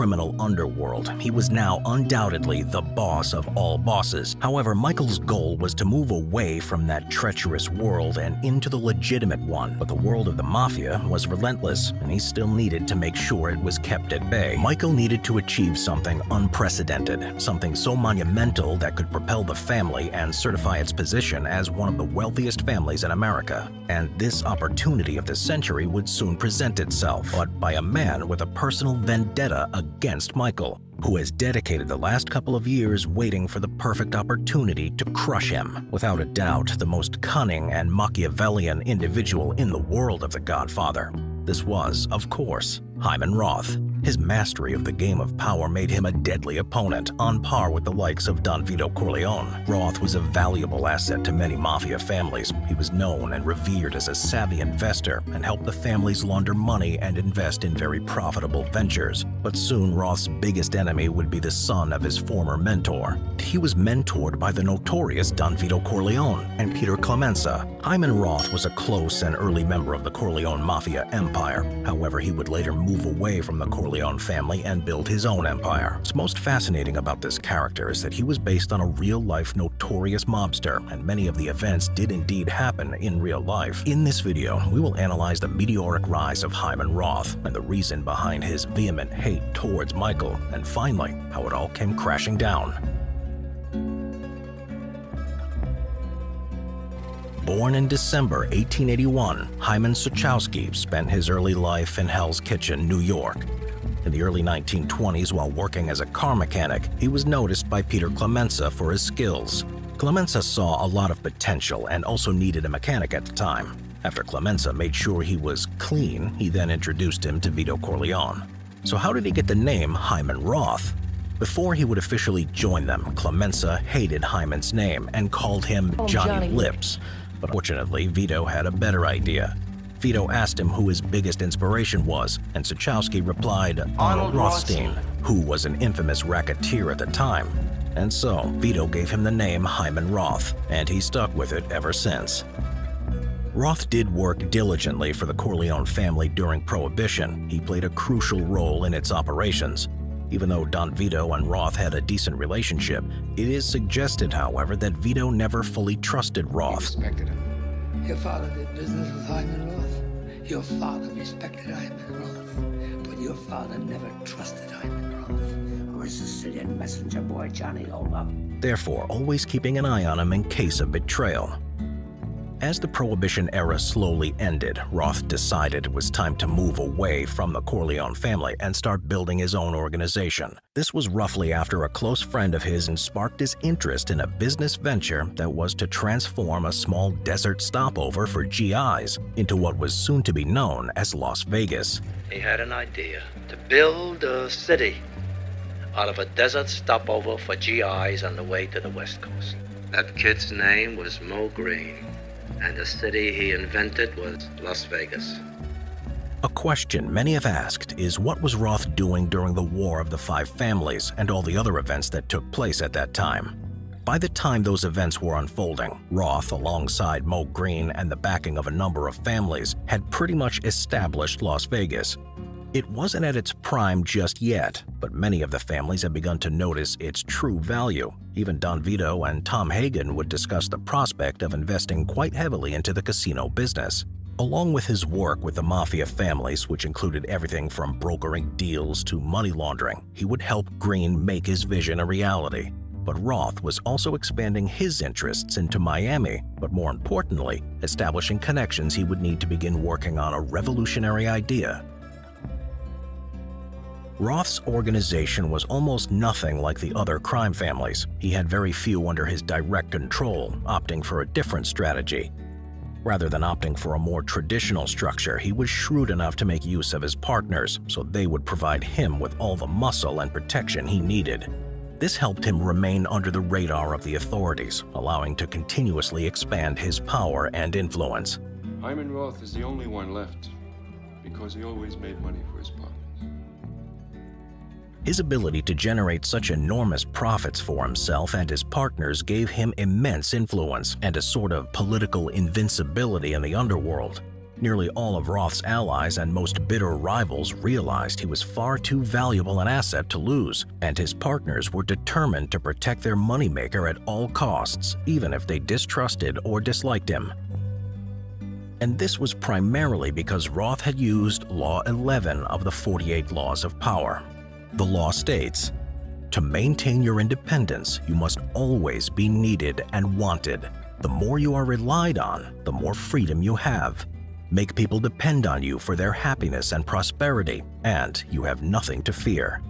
criminal underworld. He was now undoubtedly the boss of all bosses. However, Michael's goal was to move away from that treacherous world and into the legitimate one. But the world of the Mafia was relentless, and he still needed to make sure it was kept at bay. Michael needed to achieve something unprecedented, something so monumental that could propel the family and certify its position as one of the wealthiest families in America. And this opportunity of the century would soon present itself, but by a man with a personal vendetta against Michael, who has dedicated the last couple of years waiting for the perfect opportunity to crush him. Without a doubt, the most cunning and Machiavellian individual in the world of The Godfather. This was, of course, Hyman Roth. His mastery of the game of power made him a deadly opponent, on par with the likes of Don Vito Corleone. Roth was a valuable asset to many Mafia families. He was known and revered as a savvy investor and helped the families launder money and invest in very profitable ventures. But soon Roth's biggest enemy would be the son of his former mentor. He was mentored by the notorious Don Vito Corleone and Peter Clemenza. Hyman Roth was a close and early member of the Corleone Mafia empire. However, he would later move away from the Corleone family and build his own empire. What's most fascinating about this character is that he was based on a real-life notorious mobster, and many of the events did indeed happen in real life. In this video, we will analyze the meteoric rise of Hyman Roth and the reason behind his vehement hate towards Michael, and finally, how it all came crashing down. Born in December 1881, Hyman Sochowski spent his early life in Hell's Kitchen, New York. In the early 1920s, while working as a car mechanic, he was noticed by Peter Clemenza for his skills. Clemenza saw a lot of potential and also needed a mechanic at the time. After Clemenza made sure he was clean, he then introduced him to Vito Corleone. So how did he get the name Hyman Roth? Before he would officially join them, Clemenza hated Hyman's name and called him Johnny Lips. But fortunately, Vito had a better idea. Vito asked him who his biggest inspiration was, and Sochowski replied, Arnold Rothstein, who was an infamous racketeer at the time. And so, Vito gave him the name Hyman Roth, and he stuck with it ever since. Roth did work diligently for the Corleone family during Prohibition. He played a crucial role in its operations. Even though Don Vito and Roth had a decent relationship, it is suggested, however, that Vito never fully trusted Roth. He respected him. Your father did business with Hyman Roth. Your father respected Hyman Roth. But your father never trusted Hyman Roth. Or his Sicilian messenger boy, Johnny Olaf. Therefore, always keeping an eye on him in case of betrayal. As the Prohibition era slowly ended, Roth decided it was time to move away from the Corleone family and start building his own organization. This was roughly after a close friend of his sparked his interest in a business venture that was to transform a small desert stopover for GIs into what was soon to be known as Las Vegas. He had an idea to build a city out of a desert stopover for GIs on the way to the West Coast. That kid's name was Mo Green. And the city he invented was Las Vegas. A question many have asked is what was Roth doing during the War of the Five Families and all the other events that took place at that time? By the time those events were unfolding, Roth, alongside Mo Green and the backing of a number of families, had pretty much established Las Vegas. It wasn't at its prime just yet, but many of the families had begun to notice its true value. Even Don Vito and Tom Hagen would discuss the prospect of investing quite heavily into the casino business. Along with his work with the Mafia families, which included everything from brokering deals to money laundering, he would help Green make his vision a reality. But Roth was also expanding his interests into Miami, but more importantly, establishing connections he would need to begin working on a revolutionary idea. Roth's organization was almost nothing like the other crime families. He had very few under his direct control, opting for a different strategy. Rather than opting for a more traditional structure, he was shrewd enough to make use of his partners, so they would provide him with all the muscle and protection he needed. This helped him remain under the radar of the authorities, allowing to continuously expand his power and influence. Hyman Roth is the only one left, because he always made money for his partners. His ability to generate such enormous profits for himself and his partners gave him immense influence and a sort of political invincibility in the underworld. Nearly all of Roth's allies and most bitter rivals realized he was far too valuable an asset to lose, and his partners were determined to protect their moneymaker at all costs, even if they distrusted or disliked him. And this was primarily because Roth had used Law 11 of the 48 Laws of Power. The law states, "To maintain your independence, you must always be needed and wanted. The more you are relied on, the more freedom you have. Make people depend on you for their happiness and prosperity, and you have nothing to fear."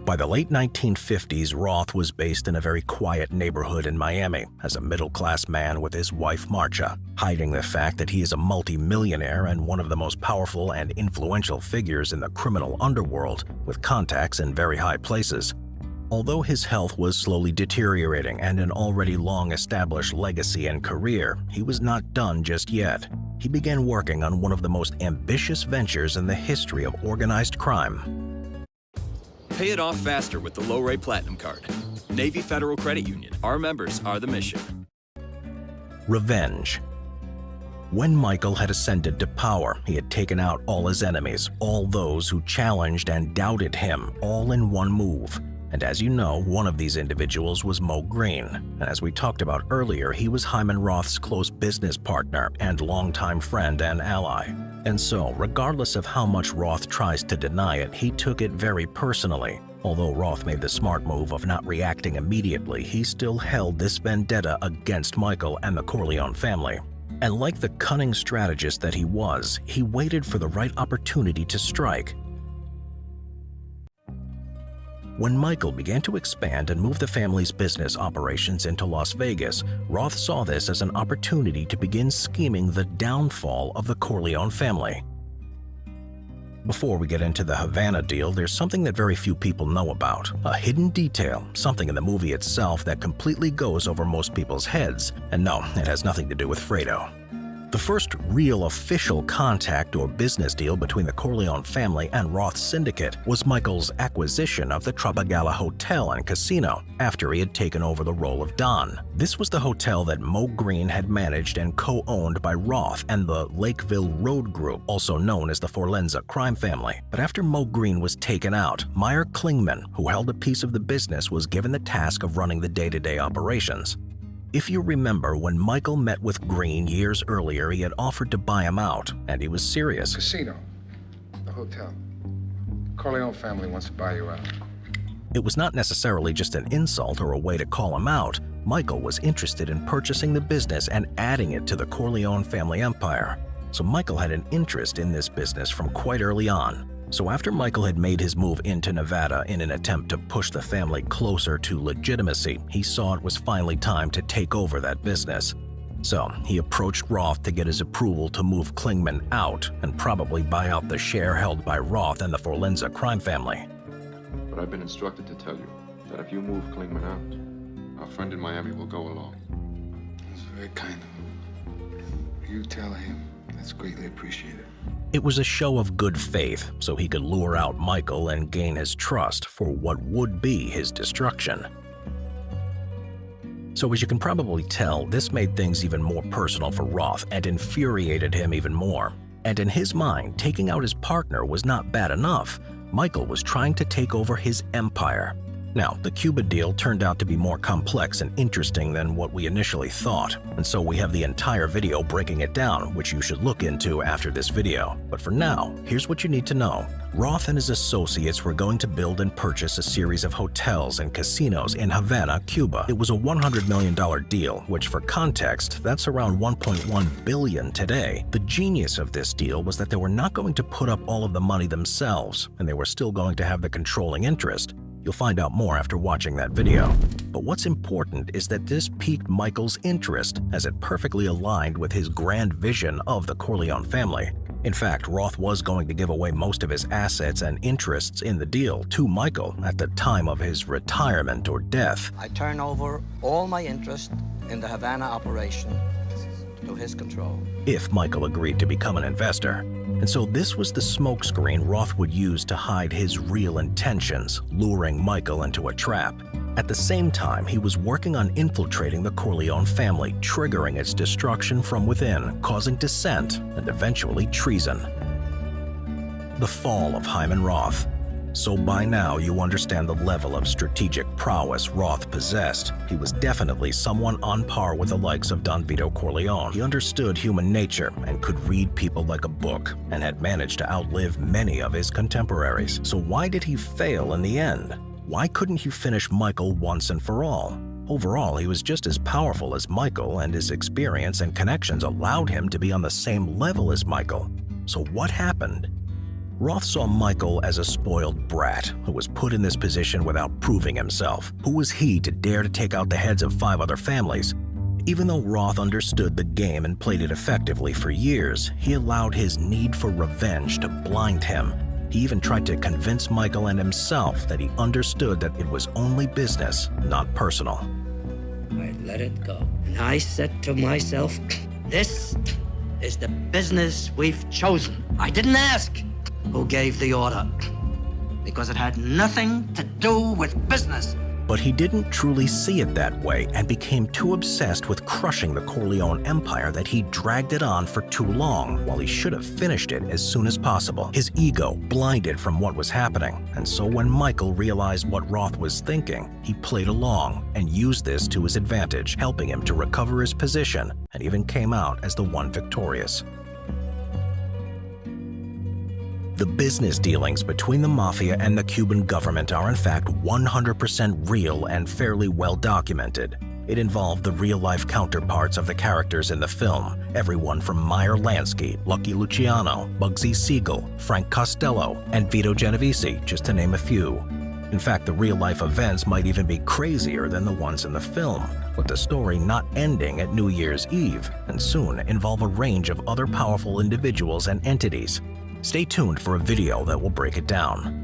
By the late 1950s, Roth was based in a very quiet neighborhood in Miami as a middle-class man with his wife Marcia, hiding the fact that he is a multi-millionaire and one of the most powerful and influential figures in the criminal underworld, with contacts in very high places. Although his health was slowly deteriorating and an already long-established legacy and career, he was not done just yet. He began working on one of the most ambitious ventures in the history of organized crime. Pay it off faster with the low-rate Platinum Card. Navy Federal Credit Union. Our members are the mission. Revenge. When Michael had ascended to power, he had taken out all his enemies, all those who challenged and doubted him, all in one move. And as you know, one of these individuals was Mo Green. And as we talked about earlier, he was Hyman Roth's close business partner and longtime friend and ally. And so, regardless of how much Roth tries to deny it, he took it very personally. Although Roth made the smart move of not reacting immediately, he still held this vendetta against Michael and the Corleone family. And like the cunning strategist that he was, he waited for the right opportunity to strike. When Michael began to expand and move the family's business operations into Las Vegas, Roth saw this as an opportunity to begin scheming the downfall of the Corleone family. Before we get into the Havana deal, there's something that very few people know about. A hidden detail, something in the movie itself that completely goes over most people's heads. And no, it has nothing to do with Fredo. The first real official contact or business deal between the Corleone family and Roth's syndicate was Michael's acquisition of the Tropicana Hotel and Casino after he had taken over the role of Don. This was the hotel that Mo Green had managed and co-owned by Roth and the Lakeville Road Group, also known as the Forlenza crime family. But after Mo Green was taken out, Meyer Klingman, who held a piece of the business, was given the task of running the day-to-day operations. If you remember, when Michael met with Green years earlier, he had offered to buy him out, and he was serious. Casino, the hotel. Corleone family wants to buy you out. It was not necessarily just an insult or a way to call him out. Michael was interested in purchasing the business and adding it to the Corleone family empire. So Michael had an interest in this business from quite early on. So after Michael had made his move into Nevada in an attempt to push the family closer to legitimacy, he saw it was finally time to take over that business. So he approached Roth to get his approval to move Klingman out and probably buy out the share held by Roth and the Forlenza crime family. But I've been instructed to tell you that if you move Klingman out, our friend in Miami will go along. That's very kind of him. You tell him. That's greatly appreciated. It was a show of good faith, so he could lure out Michael and gain his trust for what would be his destruction. So as you can probably tell, this made things even more personal for Roth and infuriated him even more. And in his mind, taking out his partner was not bad enough. Michael was trying to take over his empire. Now, the Cuba deal turned out to be more complex and interesting than what we initially thought, and so we have the entire video breaking it down, which you should look into after this video. But for now, here's what you need to know. Roth and his associates were going to build and purchase a series of hotels and casinos in Havana, Cuba. It was a $100 million deal, which for context, that's around $1.1 billion today. The genius of this deal was that they were not going to put up all of the money themselves, and they were still going to have the controlling interest. You'll find out more after watching that video. But what's important is that this piqued Michael's interest, as it perfectly aligned with his grand vision of the Corleone family. In fact, Roth was going to give away most of his assets and interests in the deal to Michael at the time of his retirement or death. I turn over all my interest in the Havana operation to his control. If Michael agreed to become an investor. And so this was the smokescreen Roth would use to hide his real intentions, luring Michael into a trap. At the same time, he was working on infiltrating the Corleone family, triggering its destruction from within, causing dissent and eventually treason. The fall of Hyman Roth. So by now you understand the level of strategic prowess Roth possessed. He was definitely someone on par with the likes of Don Vito Corleone. He understood human nature and could read people like a book, and had managed to outlive many of his contemporaries. So why did he fail in the end? Why couldn't he finish Michael once and for all? Overall, he was just as powerful as Michael, and his experience and connections allowed him to be on the same level as Michael. So what happened? Roth saw Michael as a spoiled brat who was put in this position without proving himself. Who was he to dare to take out the heads of 5 other families? Even though Roth understood the game and played it effectively for years, he allowed his need for revenge to blind him. He even tried to convince Michael and himself that he understood that it was only business, not personal. I let it go. And I said to myself, this is the business we've chosen. I didn't ask who gave the order, because it had nothing to do with business. But he didn't truly see it that way and became too obsessed with crushing the Corleone empire that he dragged it on for too long, while he should have finished it as soon as possible. His ego blinded from what was happening, and so when Michael realized what Roth was thinking, he played along and used this to his advantage, helping him to recover his position, and even came out as the one victorious. The business dealings between the Mafia and the Cuban government are in fact 100% real and fairly well documented. It involved the real-life counterparts of the characters in the film, everyone from Meyer Lansky, Lucky Luciano, Bugsy Siegel, Frank Costello, and Vito Genovese, just to name a few. In fact, the real-life events might even be crazier than the ones in the film, with the story not ending at New Year's Eve, and soon involve a range of other powerful individuals and entities. Stay tuned for a video that will break it down.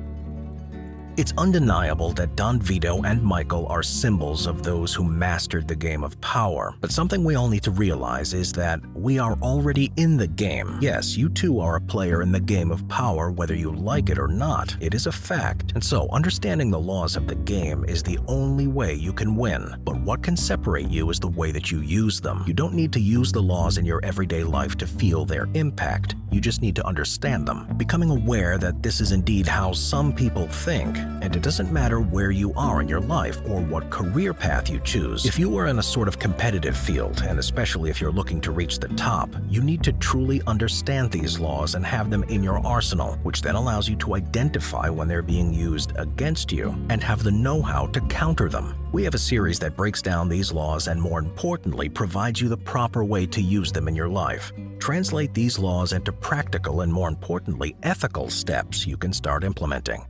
It's undeniable that Don Vito and Michael are symbols of those who mastered the game of power. But something we all need to realize is that we are already in the game. Yes, you too are a player in the game of power, whether you like it or not. It is a fact. And so, understanding the laws of the game is the only way you can win. But what can separate you is the way that you use them. You don't need to use the laws in your everyday life to feel their impact. You just need to understand them. Becoming aware that this is indeed how some people think, and it doesn't matter where you are in your life or what career path you choose. If you are in a sort of competitive field, and especially if you're looking to reach the top, you need to truly understand these laws and have them in your arsenal, which then allows you to identify when they're being used against you and have the know-how to counter them. We have a series that breaks down these laws and, more importantly, provides you the proper way to use them in your life. Translate these laws into practical and, more importantly, ethical steps you can start implementing.